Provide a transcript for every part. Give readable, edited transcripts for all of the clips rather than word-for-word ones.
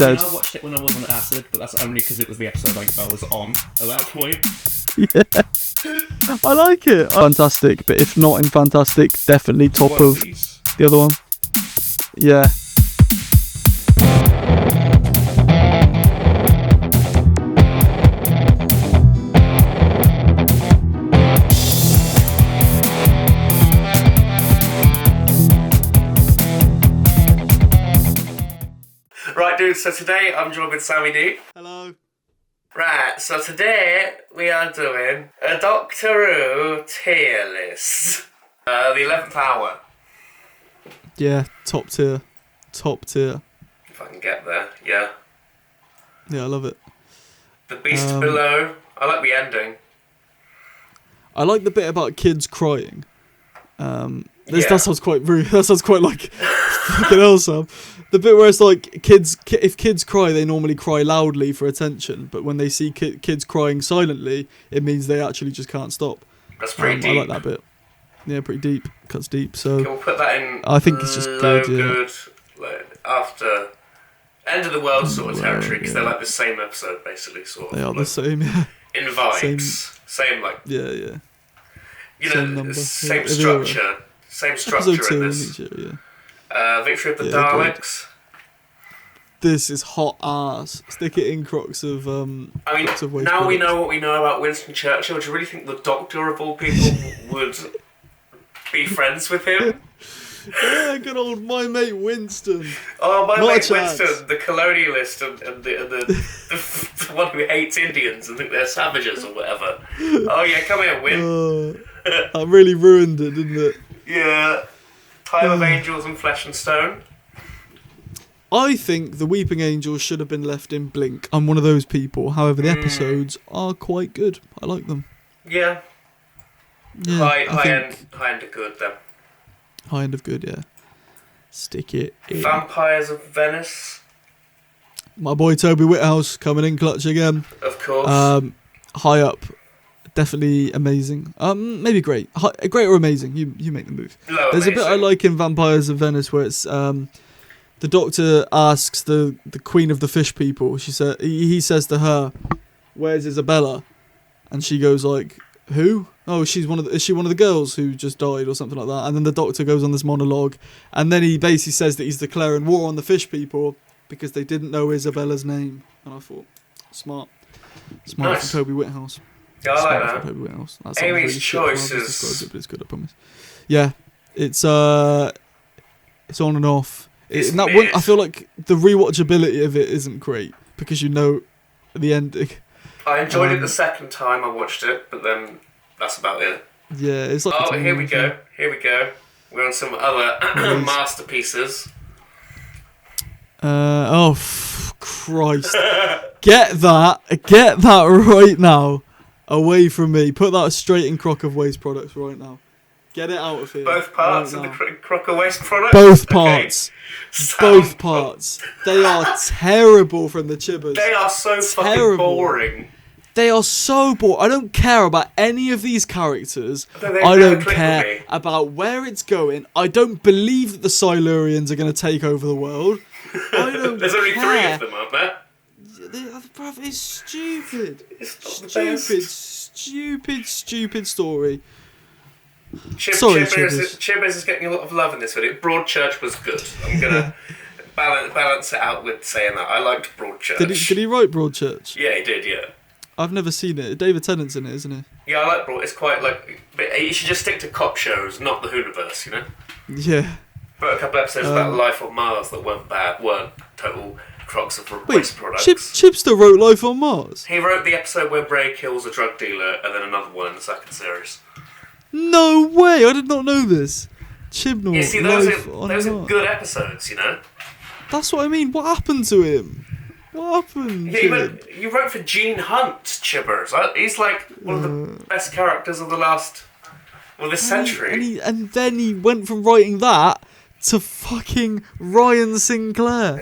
I Dead. watched it when I was on acid, but that's only because it was the episode I was on at that point. Yeah. I like it. Fantastic, but if not in Fantastic, definitely top One of these. the other one. Yeah. Right, dudes, so today I'm joined with SAMEEDEE. Hello. Right, so today we are doing a Doctor Who tier list. The 11th hour, Yeah, top tier. Top tier. if I can get there, yeah. Yeah, I love it. The Beast Below, I like the ending. I like the bit about kids crying. Yeah. That sounds quite rude. That sounds quite like fucking hell, Sam. The bit where it's like if kids cry, they normally cry loudly for attention, but when they see kids crying silently, it means they actually just can't stop. That's pretty deep. I like that bit. Yeah, pretty deep. Cuts deep. So Can we put that in I think it's just low good. Yeah. good, like, after end of the world sort of territory, because they're like the same episode basically, sort of. They are the like, same. Yeah. in vibes, same like, Yeah. Yeah. you Same know, number, same yeah, structure, same structure Episode 2 in in this. each year, yeah. Victory of the Yeah, agreed. Daleks. This is hot ass. Stick it in Crocs of I mean, Crocs of waste now we products. know what we know about Winston Churchill. Do you really think the Doctor of all people would be friends with him? Yeah, good old my mate Winston. Oh, my Not a mate chance. Winston, the colonialist and the one who hates Indians and think they're savages or whatever. Oh yeah, come here, Win. That really ruined it, didn't it? Yeah. Time of Angels and Flesh and Stone. I think the Weeping Angels should have been left in Blink. I'm one of those people. However, the episodes are quite good. I like them. Yeah. Yeah, High end of good then. High end of good, yeah. Stick it in. Vampires of Venice, My boy Toby Whithouse coming in clutch again. of course. High up. Definitely amazing. Maybe great. Great or amazing. You make the move. Low There's a bit I amazing. like in Vampires of Venice where it's the Doctor asks the Queen of the Fish People. She said he says to her, "Where's Isabella?" And she goes like, "Who? Oh, is she one of the girls who just died or something like that?" And then the Doctor goes on this monologue, and then he basically says that he's declaring war on the Fish People because they didn't know Isabella's name. And I thought, smart Nice. from Toby Whithouse. Yeah, I Smart like from that. Toby Whithouse. That sounds Amy's really shit when I've just choices. described it, but it's good, I promise. Yeah, it's on and off. It's And that mid. one, I feel like the rewatchability of it isn't great because you know the ending. I enjoyed it the second time I watched it, but then that's about it. Yeah, it's like. Oh, a here we thing. go. Here we go. We're on some other Nice. masterpieces. Christ! Get that right now, away from me. Put that straight in Crock of Waste Products right now. Get it out of here. Both parts right of the now. Crocker Waste product. Both Okay. parts. Sound- Both parts. They are terrible from the Chibbers. They are so fucking Terrible. boring. They are so bored. I don't care about any of these characters. They I never don't click with care me. about where it's going. I don't believe that the Silurians are going to take over the world. I don't There's only 3 care. of them, aren't there? Bruv, it's stupid. It's not the Stupid story. Sorry, Sorry, Chibbers is getting a lot of love in this video. Broadchurch was good. I'm gonna balance it out with saying that. I liked Broadchurch. Did he write Broadchurch? Yeah, he did. Yeah. I've never seen it. David Tennant's in it, isn't he? Yeah, I like Broad. It's quite like, but you should just stick to cop shows, not the Hooniverse, you know. Yeah. But a couple episodes about life on Mars that weren't bad, weren't total crocs of Wait, waste products. Chipster wrote Life on Mars? He wrote the episode where Bray kills a drug dealer, and then another one in the second series. No way! I did not know this. Chibnall, You see, those Life on are Mars. good episodes, you know. That's what I mean. What happened to him? What happened? Yeah, to him? you wrote for Gene Hunt, Chibbers. He's like one of the best characters of this century. And then he went from writing that to fucking Ryan Sinclair.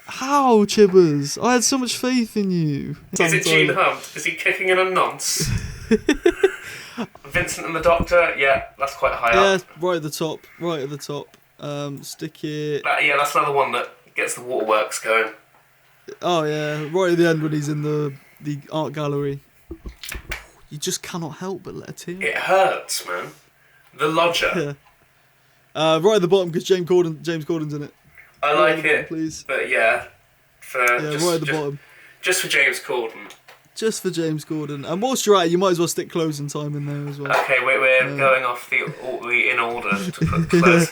How, Chibbers? I had so much faith in you. Is it Gene Hunt? Is he kicking in a nonce? Vincent and the Doctor? Yeah, that's quite high Yeah, up. right at the top. Stick it. Yeah, that's another one that Gets the waterworks going. Oh yeah, right at the end when he's in the art gallery, you just cannot help but let a tear. It hurts, man. The Lodger. Yeah. Right at the bottom because James Corden's in it. I Right like at the bottom, it, please. but yeah, Right at the bottom. Just for James Corden. Just for James Corden. And whilst you're at it, you might as well stick closing time in there as well. Okay, we're going off the in order to put close.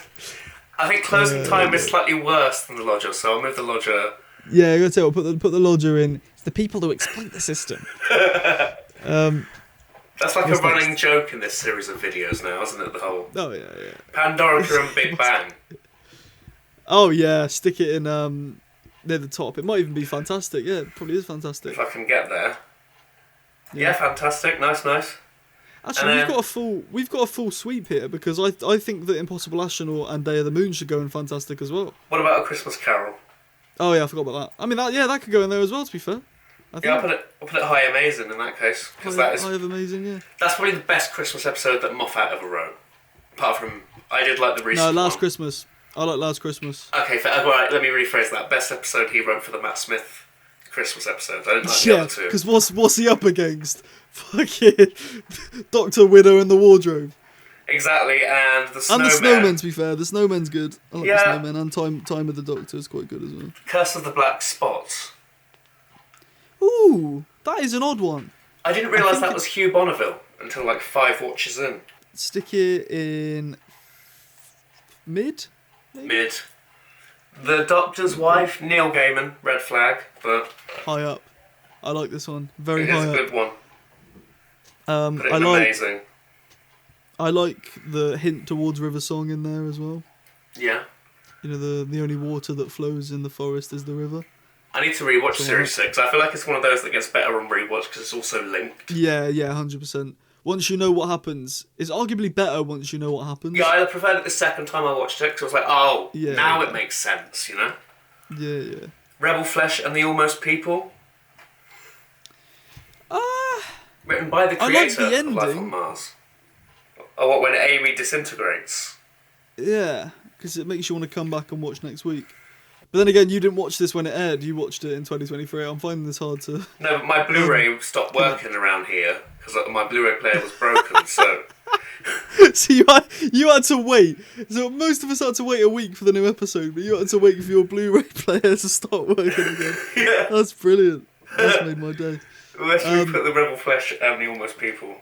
I think closing time is slightly worse than the Lodger, so I'll move the Lodger. Yeah, I gotta tell you, put the Lodger in. It's the people who exploit the system. That's like a running joke in this series of videos now, isn't it? The whole Oh yeah. Pandorica and Big Bang. Oh yeah, stick it in near the top. It might even be fantastic. Yeah, it probably is fantastic. If I can get there. Yeah, fantastic. Nice. Actually, we've got a full sweep here because I think that Impossible Astronaut and Day of the Moon should go in fantastic as well. What about A Christmas Carol? Oh yeah, I forgot about that. I mean, that could go in there as well. To be fair. Yeah, I'll put it high amazing in that case because that is high of amazing. Yeah. That's probably the best Christmas episode that Moffat ever wrote. Apart from, I did like the recent No, Last one. Christmas. I like Last Christmas. Okay, right, let me rephrase that. Best episode he wrote for the Matt Smith Christmas episode. I didn't like the other two. because what's he up against? Fucking Doctor Widow and the Wardrobe. Exactly, and the Snowman. And the Snowman, to be fair. The Snowman's good. I like Yeah. the Snowman, and Time of the Doctor is quite good as well. Curse of the Black Spots. Ooh, that is an odd one. I didn't realise that was Hugh Bonneville until like 5 watches in. Stick it in mid? Maybe? Mid. The Doctor's Wife, Neil Gaiman, red flag, but High up. I like this one. Very it is high a up. good one. But it's amazing. I like the hint towards River Song in there as well. Yeah. You know, the only water that flows in the forest is the river. I need to rewatch Series 6. I feel like it's one of those that gets better on rewatch because it's also linked. Yeah, 100%. Once you know what happens, it's arguably better once you know what happens. Yeah, I preferred it the second time I watched it because I was like, oh, Yeah, now yeah. it makes sense, you know? Yeah. Rebel Flesh and the Almost People. Written by the I like creator the of Life on ending. Mars. Oh, what, when Amy disintegrates? Yeah, because it makes you want to come back and watch next week. But then again, you didn't watch this when it aired. You watched it in 2023. I'm finding this hard to... No, but my Blu-ray stopped working around here because my Blu-ray player was broken, so... So you had to wait. So most of us had to wait a week for the new episode, but you had to wait for your Blu-ray player to start working again. Yeah. That's brilliant. That's made my day. Where should we put the Rebel Flesh and the Almost People?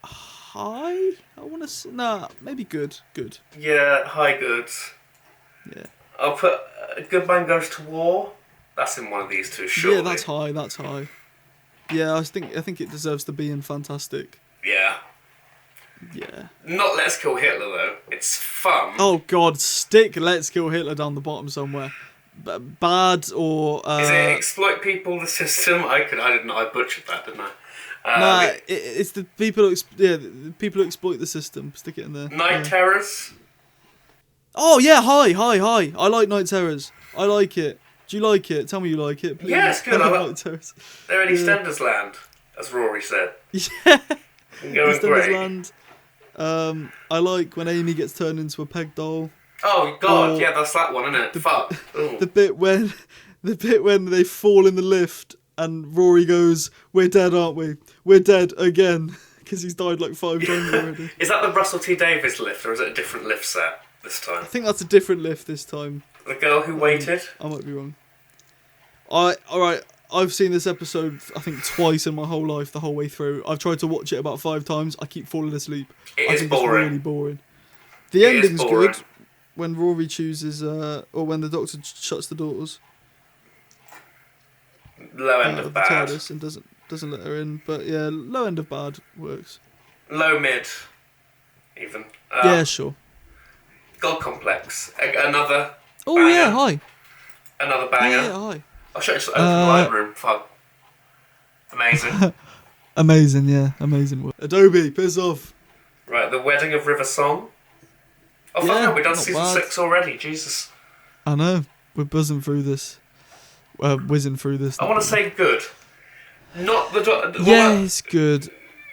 High? I want to... Nah, maybe good. Good. Yeah, high goods. Yeah. I'll put Good Man Goes to War. That's in one of these two, surely. Yeah, that's high. Yeah, I think it deserves to be in fantastic. Yeah. Yeah. Not Let's Kill Hitler, though. It's fun. Oh God, stick Let's Kill Hitler down the bottom somewhere. Bad or... Is it Exploit People, the System? I butchered that, didn't I? Nah, it's the people who the people who exploit the system. Stick it in there. Night Terrors. Oh yeah, high. I like Night Terrors. I like it. Do you like it? Tell me you like it, please. Yeah, it's good. I like Night Terrors. They're in EastEnders land, as Rory said. Yeah. Going great. Land. I like when Amy gets turned into a peg doll. Oh God, Or yeah, that's that one, isn't it? Fuck. Ooh. The bit when they fall in the lift and Rory goes, "We're dead, aren't we? We're dead again," because he's died like 5 times already. Is that the Russell T Davies lift, or is it a different lift set this time? I think that's a different lift this time. The Girl Who Waited. I might be wrong. Alright, I've seen this episode I think twice in my whole life, the whole way through. I've tried to watch it about 5 times. I keep falling asleep. It I is think boring. It's really boring. The It is ending's boring. good when Rory chooses, or when the Doctor shuts the doors. Low end Of of the bad. TARDIS and doesn't let her in. But yeah, low end of bad works. Low mid. Even. Yeah, sure. God Complex. Another. Oh banger. yeah, hi. Another Yeah, banger. hi. I'll show you some open Lightroom. Fuck. Amazing. Amazing, yeah, amazing work. Adobe, piss off. Right, The Wedding of River Song. Oh, fuck Yeah, no, we've done not season bad. 6 already. Jesus. I know. We're buzzing through this. Whizzing through this. I want to say good. Not the. Yeah, it's good.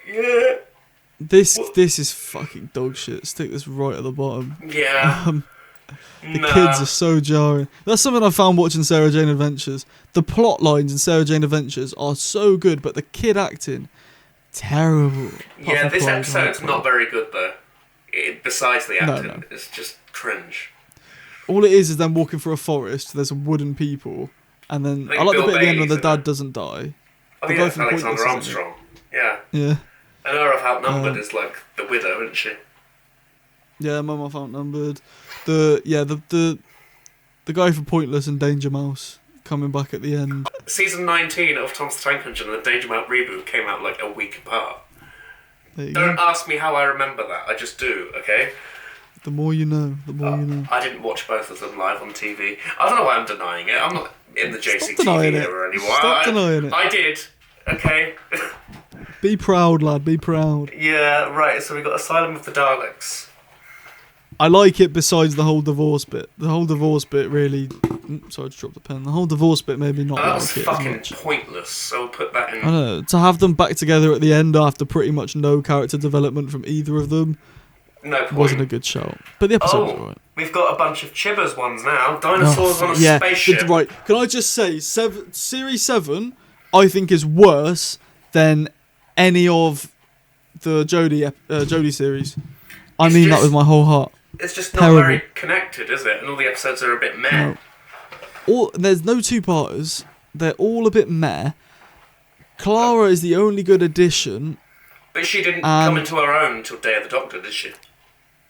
Yeah. This is fucking dog shit. Stick this right at the bottom. Yeah. The kids are so jarring. That's something I found watching Sarah Jane Adventures. The plot lines in Sarah Jane Adventures are so good, but the kid acting, terrible. Yeah, this episode's not very good though. Besides the acting, No. it's just cringe. All it is them walking through a forest. There's wooden people, and then Like I like the Bill bit at the end when the Bailey's in dad it. doesn't die. Oh The yeah, guy it's from Pointless, Alexander isn't it? Armstrong. Yeah. Yeah, And her of Outnumbered is like the widow, isn't she? yeah. Mum off outnumbered. The guy from Pointless and Danger Mouse coming back at the end. Season 19 of Thomas the Tank Engine and the Danger Mouse reboot came out like a week apart. There you Don't go. ask me how I remember that. I just do. Okay. The more you know, the more you know. I didn't watch both of them live on TV. I don't know why I'm denying it. I'm not in the JCTV denying it. era anymore. Stop denying it. I did. Okay. Be proud, lad. Be proud. Yeah, right. So we got Asylum of the Daleks. I like it besides the whole divorce bit. The whole divorce bit really... Sorry, I just dropped the pen. The whole divorce bit made me not That was like it as fucking much. pointless. So we'll put that in. I don't know. To have them back together at the end after pretty much no character development from either of them No point. wasn't a good shout. But the episode was alright. We've got a bunch of Chibbers ones now. Dinosaurs on a spaceship. Right. Can I just say, Series 7, I think is worse than any of the Jodie series. I It's mean that just- with my whole heart. It's just not Terrible. very connected, is it? And all the episodes are a bit meh. No. There's no two-parters. They're all a bit meh. Clara is the only good addition. But she didn't come into her own until Day of the Doctor, did she?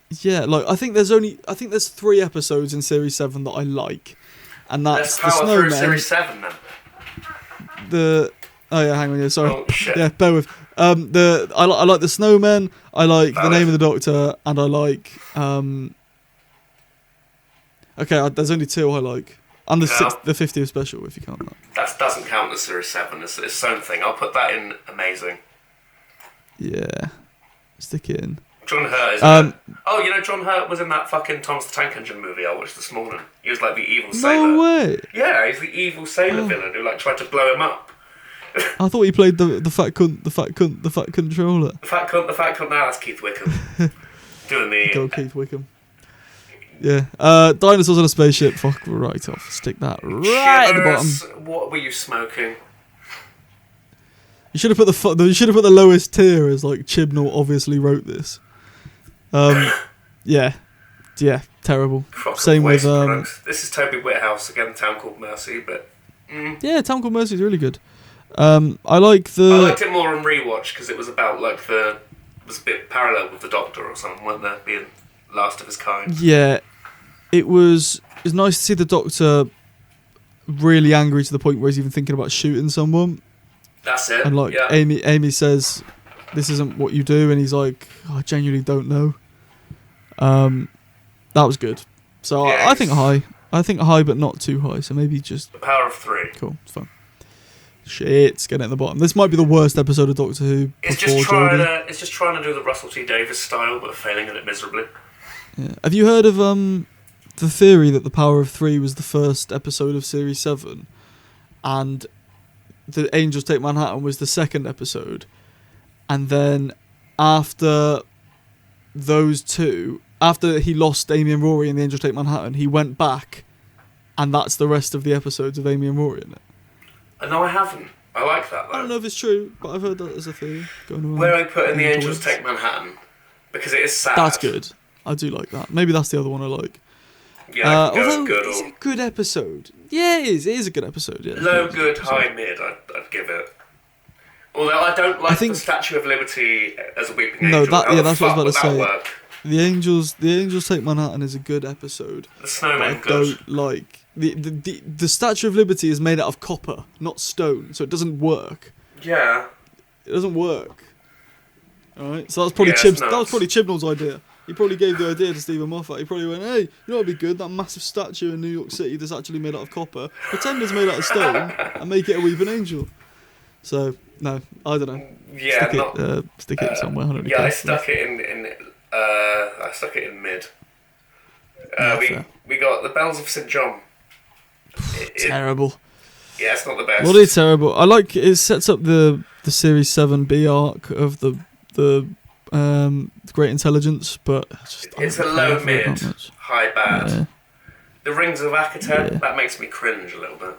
Yeah, like I think there's 3 episodes in Series 7 that I like, and that's Let's the power through Snowmen. Series 7 then. Oh yeah, hang on, yeah, sorry. Oh shit. Yeah, bear with. I like the Snowmen. I like the Valid. Name of the Doctor, and I like Okay, there's only 2 I like, and the Yeah. the 50th special if you count that. That doesn't count as Series 7. It's its own thing. I'll put that in amazing. Yeah, stick it in. John Hurt is Um, Oh, you know John Hurt was in that fucking Thomas the Tank Engine movie I watched this morning. He was like the evil sailor. No way. Yeah, he's the evil sailor Oh. villain who like tried to blow him up. I thought he played the fat cunt, the fat controller. The fat cunt now, that's Keith Wickham. Doing the... Go Keith Wickham. Yeah. Dinosaurs on a spaceship. Fuck right off. Stick that right at the bottom. Shivers, what were you smoking? You should have put the lowest tier as like Chibnall obviously wrote this. Yeah, terrible. Crock Same of waste with products. This is Toby Whithouse again, Town Called Mercy, but yeah, Town Called Mercy is really good. I liked it more on rewatch because it was about like it was a bit parallel with the Doctor or something, weren't there? Being last of his kind. Yeah, it was nice to see the Doctor really angry to the point where he's even thinking about shooting someone. That's it. And like yeah. Amy says, this isn't what you do, and he's like, I genuinely don't know. That was good. So Yeah, I think high. I think high, but not too high. So maybe just The Power of 3. cool. It's fine. Shit, get it at the bottom. This might be the worst episode of Doctor Who It's before Jodie. just trying to do the Russell T Davies style, but failing at it miserably. Yeah. Have you heard of the theory that The Power of 3 was the first episode of Series 7, and The Angels Take Manhattan was the second episode, and then after those two, after he lost Amy and Rory in The Angels Take Manhattan, he went back, and that's the rest of the episodes of Amy and Rory in it. No, I haven't. I like that though. I don't know if it's true, but I've heard that as a theory going around. Where I put in The on Angels interwebs. Take Manhattan because it is sad. That's good. I do like that. Maybe that's the other one I like. Yeah, I can go Although good it's or a good episode. Yeah, it is. It is a good episode. Yeah. low, It's a good, episode. high, mid. I'd give it. Although I don't like think- the Statue of Liberty as a weeping No, angel. that- How yeah, the that's what I fuck was about to would say. that work? The Angels Take Manhattan is a good episode. The But I Snowman good. don't like the Statue of Liberty is made out of copper, not stone, so it doesn't work. Yeah. It doesn't work. All right, so that's probably Yeah, it's That was nuts. probably Chibnall's idea. He probably gave the idea to Stephen Moffat. He probably went, "Hey, you know what'd be good? That massive statue in New York City that's actually made out of copper. Pretend it's made out of stone and make it a weeping angel." So no, I don't know. Yeah, Stick it somewhere. I don't really yeah, I care. stuck it in mid. Yeah, fair. We got the Bells of St John. Terrible. Yeah, it's not the best. Bloody terrible. I like it sets up the Series 7B arc of the great intelligence, but it's a low mid, high bad. Yeah. The Rings of Akaten, Yeah. that makes me cringe a little bit.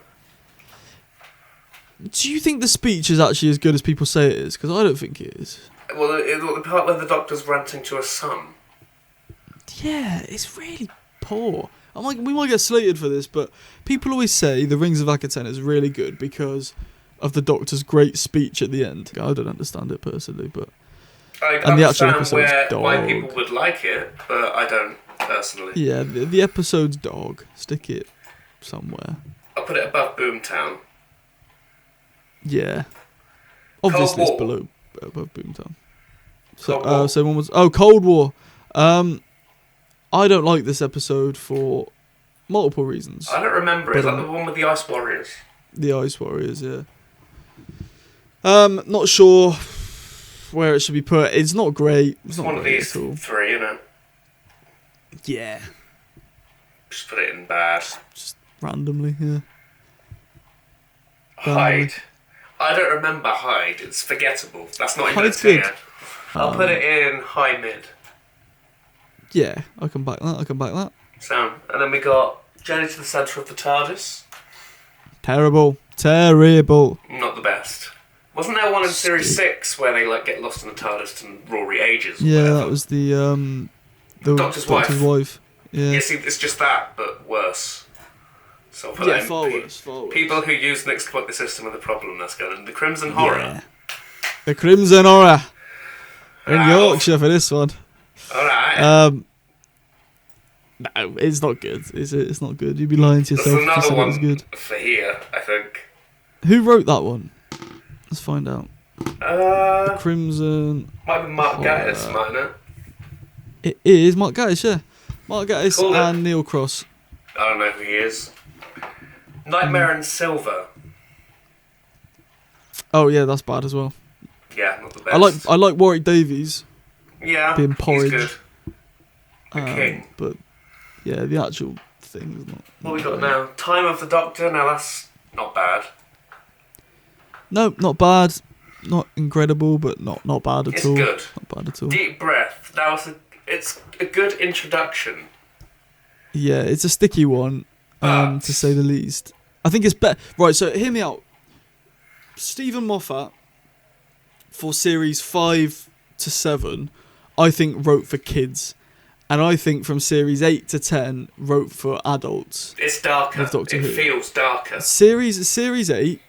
Do you think the speech is actually as good as people say it is? Because I don't think it is. Well, the part where the Doctor's ranting to a son. Yeah, it's really poor. We might get slated for this, but people always say the Rings of Akaten is really good because of the Doctor's great speech at the end. I don't understand it personally, but I and the actual understand episode's why dog. people would like it, but I don't personally. Yeah, the episode's dog. Stick it somewhere. I'll put it above Boomtown. Yeah, obviously Cold it's War. below above Boomtown. Cold War. So one was Cold War. I don't like this episode for multiple reasons. I don't remember. Is But, that the one with the Ice Warriors? The Ice Warriors, yeah. Not sure where it should be put. It's not great. It's not one of great these at all. three, isn't it? Yeah, Just put it in bad. just randomly, yeah. Hyde. I don't remember Hyde. It's forgettable. That's not even a Hyde's good. tier. I'll put it in high mid. Yeah, I can back that. So, and then we got Journey to the Centre of the TARDIS. Terrible. Not the best. Wasn't there one in Series 6 where they get lost in the TARDIS and Rory ages? Or Yeah, whatever? that was the Doctor's wife. Yeah. Yeah, see, it's just that, but worse. So I'll put that in far worse. People who use and exploit the system are the problem. That's good. And the Crimson Horror. Yeah. The Crimson Horror. In Ow. Yorkshire for this one. Alright. No, it's not good. It's not good. You'd be lying to There's yourself if you another said it was one good. for here, I think. Who wrote that one? Let's find out. Might Crimson. be Mark Horror. Gatiss, mightn't it? It is Mark Gatiss, yeah. Mark Gatiss Called it. and Neil Cross. I don't know who he is. Nightmare in Silver. Oh yeah, that's bad as well. Yeah, not the best. I like Warwick Davies, yeah, being he's porridge. good. The King. but yeah, the actual thing is not. What we got now? Time of the Doctor. Now that's not bad. No, not bad. Not incredible, but not bad at It's all. good. Not bad at all. Deep Breath. It's a good introduction. Yeah, it's a sticky one, But- to say the least. I think it's better. Right, so hear me out. Stephen Moffat, for series 5 to 7, I think wrote for kids. And I think from series 8 to 10, wrote for adults. It's darker. With Doctor It Who. feels darker. Series 8,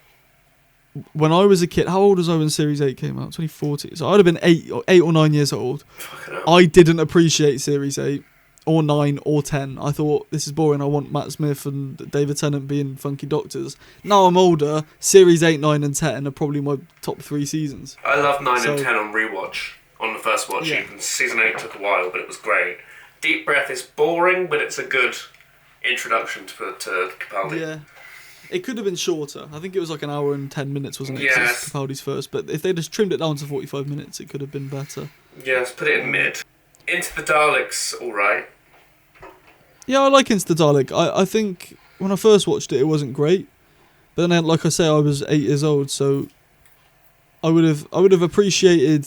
when I was a kid, how old was I when series 8 came out? 2014. So I'd have been 8 or 9 years old. Fucking hell. I didn't appreciate series 8 or 9 or 10. I thought, this is boring. I want Matt Smith and David Tennant being funky doctors. Now I'm older. Series 8, 9 and 10 are probably my top 3 seasons. I love 9 So- and 10 on rewatch. On the first watch, Yeah. even season 8 took a while, but it was great. Deep Breath is boring, but it's a good introduction to Capaldi. Yeah. It could have been shorter. I think it was like an hour and 10 minutes, wasn't it? 'Cause Yes. it's Capaldi's first. But if they just trimmed it down to 45 minutes, it could have been better. Yeah, let's put it in mid. Into the Daleks, alright. Yeah, I like Insta Dalek. I think when I first watched it, it wasn't great. But then, like I say, I was 8 years old, so I would have appreciated.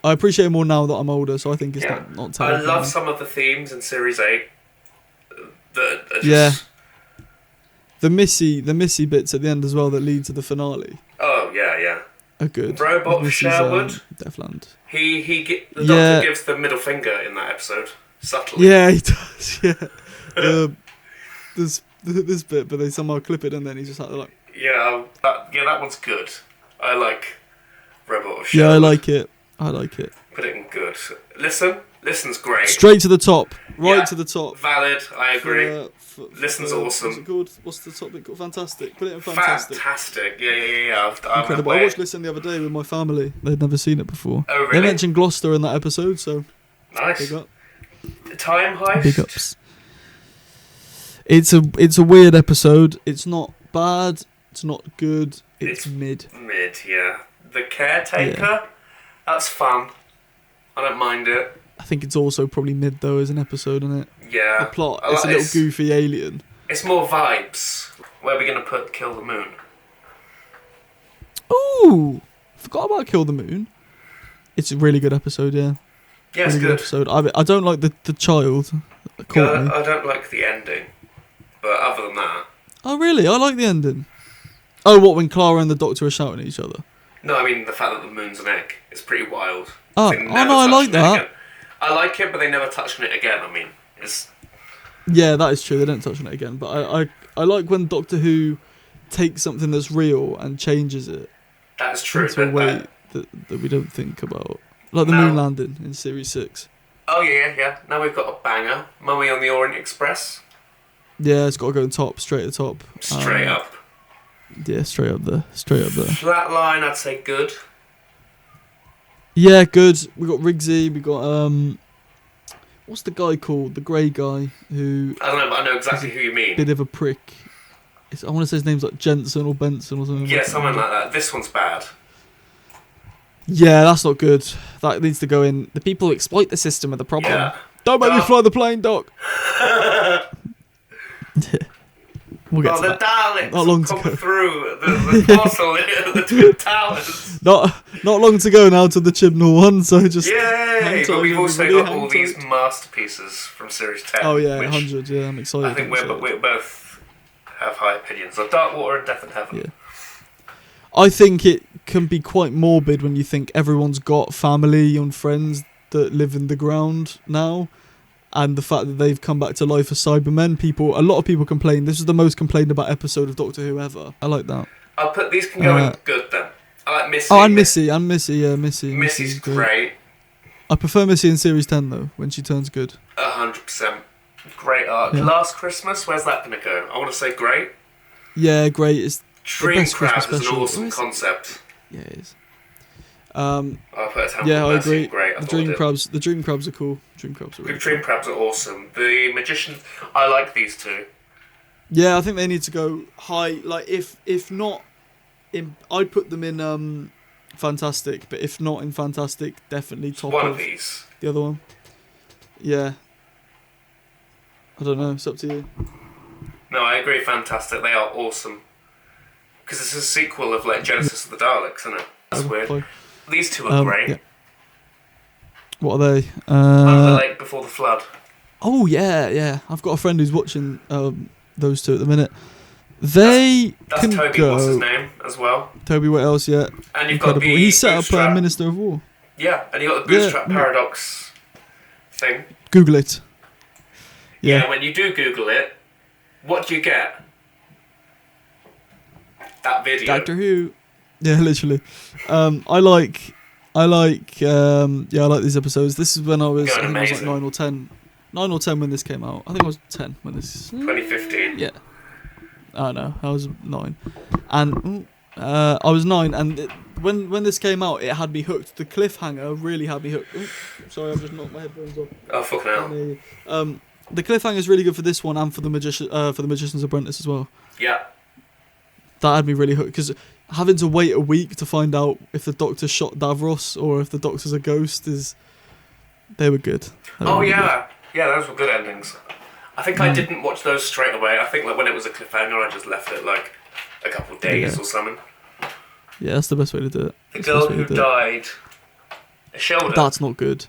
I appreciate it more now that I'm older, so I think it's Yeah. not I terrible. love some of the themes in Series 8 that are just... Yeah. The Missy bits at the end as well that lead to the finale Oh, yeah. are good. Robot Missy's, Sherwood. Deathland. The Yeah. Doctor gives the middle finger in that episode. Subtly. Yeah, he does. Yeah. There's this bit, but they somehow clip it, and then he's just like, Yeah, that one's good. I like Robot Sherwood. yeah, I like it. Put it in good. Listen's great. Straight to the top, right Yeah. to the top. Valid, I agree. Listen's What's awesome. it called? What's the topic called? Fantastic. Put it in fantastic. Fantastic. Yeah. I'm Incredible. I aware. watched Listen the other day with my family. They'd never seen it before. Oh, They really? mentioned Gloucester in that episode, so Nice. big up. Time Heist. Big ups. It's a weird episode. It's not bad. It's not good. It's mid. Mid, yeah. The Caretaker. That's fun. I don't mind it. I think it's also probably mid though as an episode, isn't it? Yeah. The plot. I It's a like- little goofy alien. It's more vibes. Where are we gonna put Kill the Moon? Ooh, forgot about Kill the Moon. It's a really good episode, yeah. Yeah, it's Really good. episode. I don't like the child. Courtney. I don't like the ending, but other than that, Oh really? I like the ending. Oh, what, when Clara and the Doctor are shouting at each other? no, I mean the fact that the moon's an egg is pretty wild. Oh, They oh never no, I touched like on it that. again. I like it, but they never touched on it again. I mean, it's Yeah, that is true. They don't touch on it again, but I like when Doctor Who takes something that's real and changes it that's true. into a But way that we don't think about, like the No. moon landing in Series 6. oh yeah. Now we've got a banger. Mummy on the Orient Express. Yeah, it's got to go on top, straight at the top. Straight up. Yeah, straight up there, straight up there. Flatline, I'd say good. Yeah, good. We got Riggsy. We got what's the guy called? The grey guy who I don't know, but I know exactly who you mean. bit of a prick. I want to say his name's like Jensen or Benson or something. Yeah, something like that. This one's bad. Yeah, that's not good. That needs to go in. The people who exploit the system are the problem. Yeah. Don't make me No. fly the plane, Doc. We'll get Oh, to the that. Daleks Not long to come go. through the portal in the Twin Towers. Not long to go now to the Chibnall one. So just Yay! hang But tight, we've also everybody, got hang all tight. these masterpieces from Series 10. Oh yeah, which 100. Yeah, I'm excited. I think we both have high opinions of Dark Water and Death in Heaven. Yeah. I think it can be quite morbid when you think everyone's got family and friends that live in the ground now, and the fact that they've come back to life as Cybermen. A lot of people complain. This is the most complained about episode of Doctor Who ever. I like that. I'll put these can go in good then. I like Missy. Oh, and Missy. Yeah, Missy. Missy's great. I prefer Missy in Series 10 though, when she turns good. 100%. Great arc. Yeah. Last Christmas, where's that going to go? I want to say great. Yeah, great. It's Dream best Christmas Crab is an special. awesome Where is it? concept. yeah, it is. I'll put a Temple Yeah, I of Mercy agree. in great. I The thought dream it. crabs. The dream crabs are cool. Dream crabs are The really Dream cool. Crabs are awesome. The Magicians, I like these two. Yeah, I think they need to go high. Like if not, I'd put them in Fantastic. But if not in Fantastic, definitely top One of of these. the other one. Yeah. I don't know. It's up to you. No, I agree. Fantastic. They are awesome. Because it's a sequel of like Genesis of the Daleks, isn't it? That's weird. Fine. These two are great. Yeah. What are they? Under the Lake Before the Flood. Oh yeah. I've got a friend who's watching those two at the minute. They That's can Toby, go. what's his name, as well. Toby, what else? Yeah. And you've Incredible. got the He set up Bootstrap. Minister of War. Yeah, and you've got the Yeah, Bootstrap yeah. Paradox thing. Google it. Yeah, Yeah. when you do Google it, what do you get? That video. Doctor Who. Yeah, literally. I like these episodes. This is when I was, Going I think I was like amazing. 9 or 10. 9 or 10 when this came out. I think I was 10 when this. 2015. Yeah. I know. I was 9, and I was 9, and when this came out, it had me hooked. The cliffhanger really had me hooked. Ooh, sorry, I've just knocked my headphones off. Oh, fucking hell. The cliffhanger is really good for this one and for the Magician's Apprentice as well. Yeah. That had me really hooked because having to wait a week to find out if the Doctor shot Davros or if the Doctor's a ghost they were good. They were Oh, really yeah. Yeah, those were good endings. I think I didn't watch those straight away. I think like when it was a cliffhanger, I just left it like a couple of days Yeah. or something. good. Yeah, that's the best way to do it. The That's girl best way who to do it. died. A shoulder. That's not good.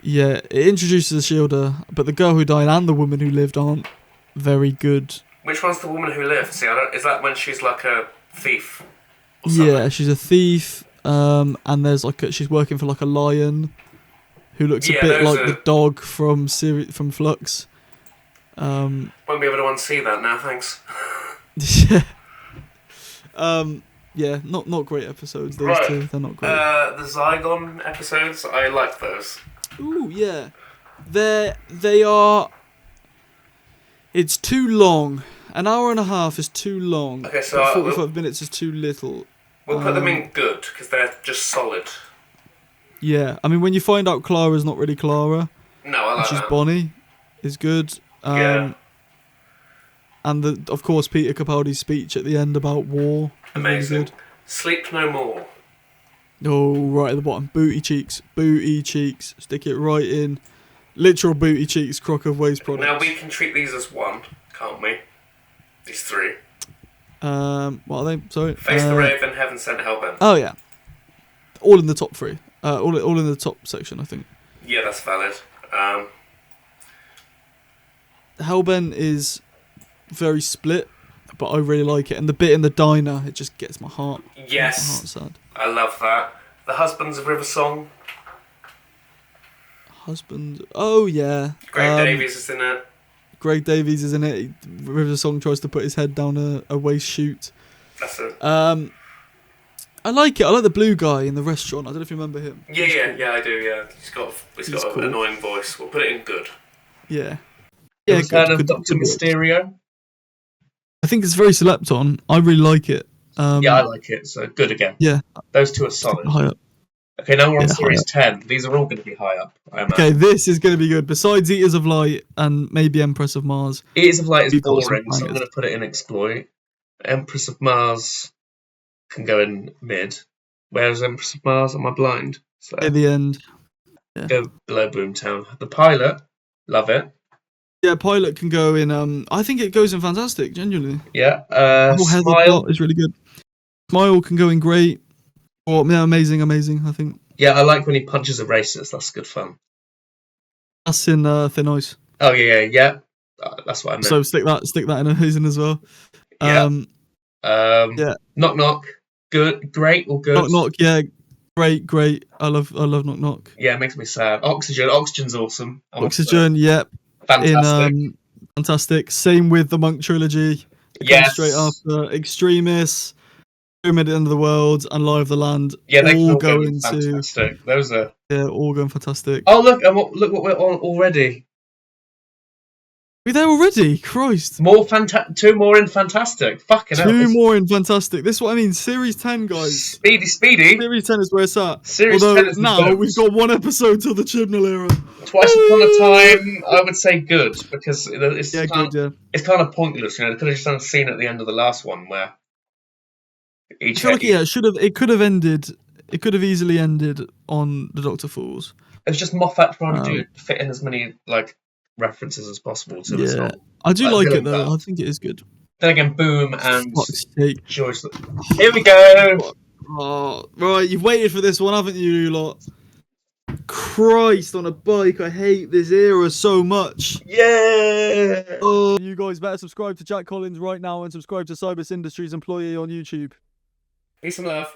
Yeah, it introduces a shielder, but the girl who died and the woman who lived aren't very good. Which one's the woman who lived? See, is that when she's like a thief? Or something? Yeah, she's a thief, and there's she's working for like a lion, who looks a Yeah, bit those like are- the dog from Flux. Won't be able to unsee that now, thanks. Yeah. Yeah, not great episodes. Those Right. two, they're not great. The Zygon episodes, I like those. Ooh, yeah. They are. It's too long. An hour and a half is too long. Okay, so but we'll- 45 minutes is too little. We'll put them in good, because they're just solid. Yeah, I mean, when you find out Clara's not really Clara, No, I and like she's that. Bonnie, is good. Yeah. And of course Peter Capaldi's speech at the end about war. is really Amazing. good. Sleep No More. Oh, right at the bottom, booty cheeks, stick it right in. Literal booty cheeks, Crock of Waste products. Now we can treat these as one, can't we? These three. What are they? Sorry. Face the Raven, Heaven Sent, Hellbent. Oh yeah, all in the top 3. All in the top section, I think. Yeah, that's valid. Hellbent is very split, but I really like it. And the bit in the diner, it just gets my heart. Yes. Makes my heart sad. I love that. The Husbands of River Song. Husband. Oh yeah. Greg Davies is in it. Greg Davies is in it. River Song tries to put his head down a waste chute. That's it. I like it. I like the blue guy in the restaurant. I don't know if you remember him. Yeah, I do. Yeah, he's got cool. an annoying voice. We'll put it in good. Yeah. Yeah, heard of Dr. Mysterio? I think it's very slept on. I really like it. Yeah, I like it. So good again. Yeah. Those two are solid. High up. Okay, now we're on series 10. These are all going to be high up, I imagine. Okay, this is going to be good. Besides Eaters of Light and maybe Empress of Mars. Eaters of Light is boring, so I'm going to put it in exploit. Empress of Mars can go in mid. Where's Empress of Mars? Am I blind? So At the end. Yeah. Go below Boomtown. The pilot, love it. Yeah, pilot can go in. I think it goes in fantastic, genuinely. Yeah. Smile is really good. Smile can go in great. Or yeah, amazing. I think. Yeah, I like when he punches a racist. That's good fun. That's in Thin Ice. Oh yeah. That's what I meant. So stick that in Amazing as well. Yeah. Yeah. Knock Knock. Good, great or good? Knock Knock. Yeah. Great. I love Knock Knock. Yeah, it makes me sad. Oxygen's awesome. Oxygen. Yep. Fantastic. Fantastic. Same with the Monk trilogy. Yes. Straight after Extremis, Pyramid End of the World, and Lie of the Land. Yeah, they all all go go into fantastic. Those are all going fantastic. Oh look what we're on already. We're there already. Christ. Two more in fantastic. Fucking hell. Two more in fantastic. This is what I mean. Series 10, guys. Speedy. Series 10 is where it's at. Series Although 10 is now we've got one episode till the Chibnall era. Twice Upon a Time, I would say good because it's it's kind of pointless. You know, they could have just done a scene at the end of the last one where I feel like it could have ended. It could have easily ended on the Doctor Falls. It was just Moffat trying to fit in as many references as possible to the song. I do like it though. I think it is good. Then again, Boom and Joyce. Here we go. Oh, right, you've waited for this one, haven't you lot? Christ on a bike, I hate this era so much. Yeah. Oh, you guys better subscribe to Jack Collins right now and subscribe to Cybus Industries Employee on YouTube. Peace and love.